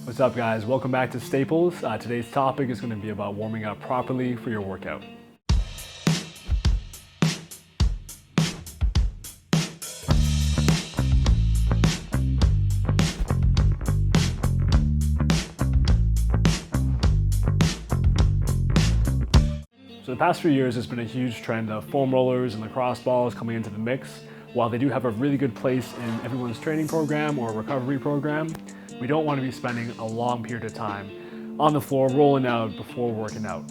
What's up guys, welcome back to Staples. Today's topic is going to be about warming up properly for your workout. So the past few years, there's been a huge trend of foam rollers and lacrosse balls coming into the mix. While they do have a really good place in everyone's training program or recovery program, we don't want to be spending a long period of time on the floor rolling out before working out.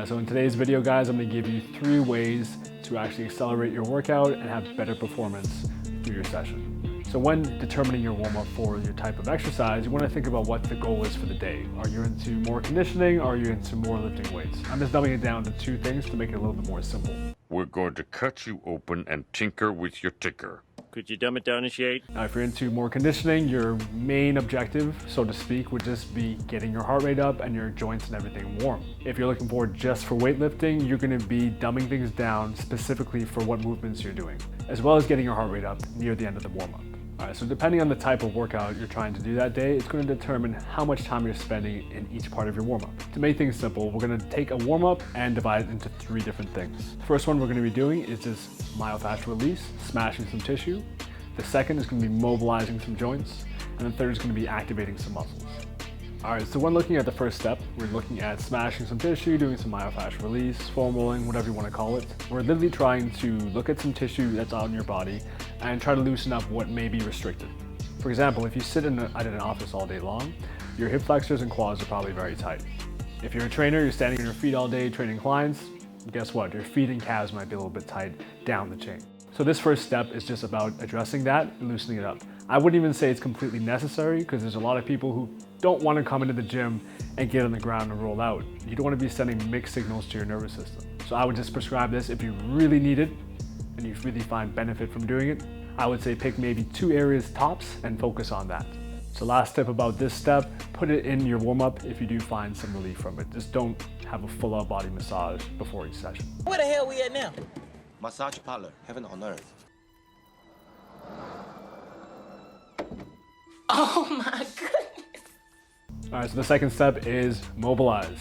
So in today's video, guys, I'm going to give you 3 ways to actually accelerate your workout and have better performance through your session. So when determining your warm-up for your type of exercise, you want to think about what the goal is for the day. Are you into more conditioning or are you into more lifting weights? I'm just dumbing it down to 2 things to make it a little bit more simple. We're going to cut you open and tinker with your ticker. Could you dumb it down a shade? Now, if you're into more conditioning, your main objective, so to speak, would just be getting your heart rate up and your joints and everything warm. If you're looking for just for weightlifting, you're going to be dumbing things down specifically for what movements you're doing, as well as getting your heart rate up near the end of the warm-up. Alright, so depending on the type of workout you're trying to do that day, it's going to determine how much time you're spending in each part of your warm-up. To make things simple, we're going to take a warm-up and divide it into 3 different things. The first one we're going to be doing is just myofascial release, smashing some tissue. The second is going to be mobilizing some joints. And the third is going to be activating some muscles. Alright, so when looking at the first step, we're looking at smashing some tissue, doing some myofascial release, foam rolling, whatever you want to call it. We're literally trying to look at some tissue that's on your body and try to loosen up what may be restricted. For example, if you sit at an office all day long, your hip flexors and quads are probably very tight. If you're a trainer, you're standing on your feet all day training clients, guess what? Your feet and calves might be a little bit tight down the chain. So this first step is just about addressing that and loosening it up. I wouldn't even say it's completely necessary because there's a lot of people who don't want to come into the gym and get on the ground and roll out. You don't want to be sending mixed signals to your nervous system. So I would just prescribe this if you really need it and you really find benefit from doing it. I would say pick maybe 2 areas tops and focus on that. So last tip about this step, put it in your warm-up if you do find some relief from it. Just don't have a full-out body massage before each session. Where the hell we at now? Massage parlor, heaven on earth. Oh my goodness. Alright, so the second step is mobilize.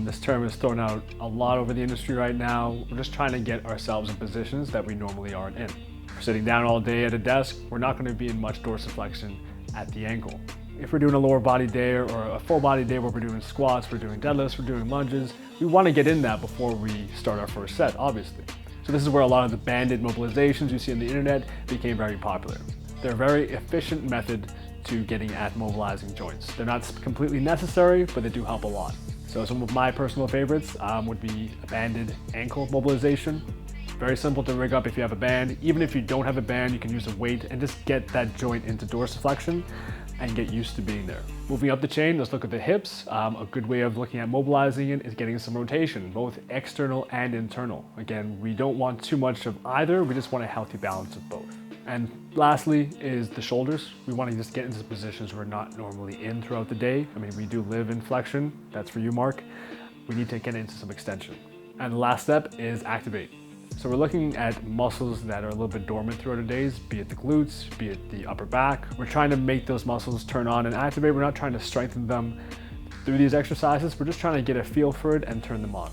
This term is thrown out a lot over the industry right now. We're just trying to get ourselves in positions that we normally aren't in. If we're sitting down all day at a desk, we're not going to be in much dorsiflexion at the ankle. If we're doing a lower body day or a full body day where we're doing squats, we're doing deadlifts, we're doing lunges, we want to get in that before we start our first set, obviously. So this is where a lot of the banded mobilizations you see on the internet became very popular. They're a very efficient method to getting at mobilizing joints. They're not completely necessary, but they do help a lot. So some of my personal favorites would be a banded ankle mobilization. Very simple to rig up if you have a band. Even if you don't have a band, you can use a weight and just get that joint into dorsiflexion and get used to being there. Moving up the chain, let's look at the hips. A good way of looking at mobilizing it is getting some rotation, both external and internal. Again, we don't want too much of either, we just want a healthy balance of both. And lastly is the shoulders. We want to just get into positions we're not normally in throughout the day. I mean, we do live in flexion, that's for you, Mark. We need to get into some extension. And the last step is activate. So we're looking at muscles that are a little bit dormant throughout our days, be it the glutes, be it the upper back. We're trying to make those muscles turn on and activate. We're not trying to strengthen them through these exercises. We're just trying to get a feel for it and turn them on.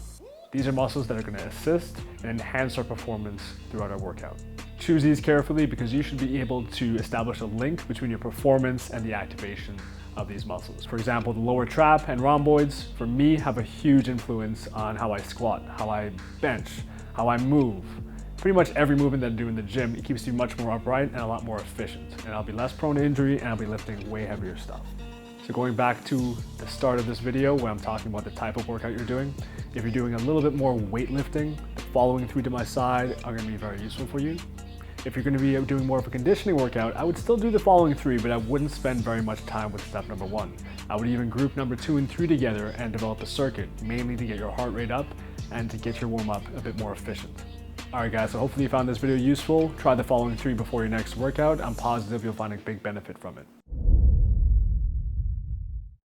These are muscles that are going to assist and enhance our performance throughout our workout. Choose these carefully because you should be able to establish a link between your performance and the activation of these muscles. For example, the lower trap and rhomboids, for me, have a huge influence on how I squat, how I bench, how I move. Pretty much every movement that I do in the gym, it keeps you much more upright and a lot more efficient. And I'll be less prone to injury and I'll be lifting way heavier stuff. So going back to the start of this video where I'm talking about the type of workout you're doing, if you're doing a little bit more weightlifting, the following 3 to my side are going to be very useful for you. If you're going to be doing more of a conditioning workout, I would still do the following 3, but I wouldn't spend very much time with step number 1. I would even group number 2 and 3 together and develop a circuit, mainly to get your heart rate up and to get your warm-up a bit more efficient. Alright guys, so hopefully you found this video useful. Try the following 3 before your next workout. I'm positive you'll find a big benefit from it.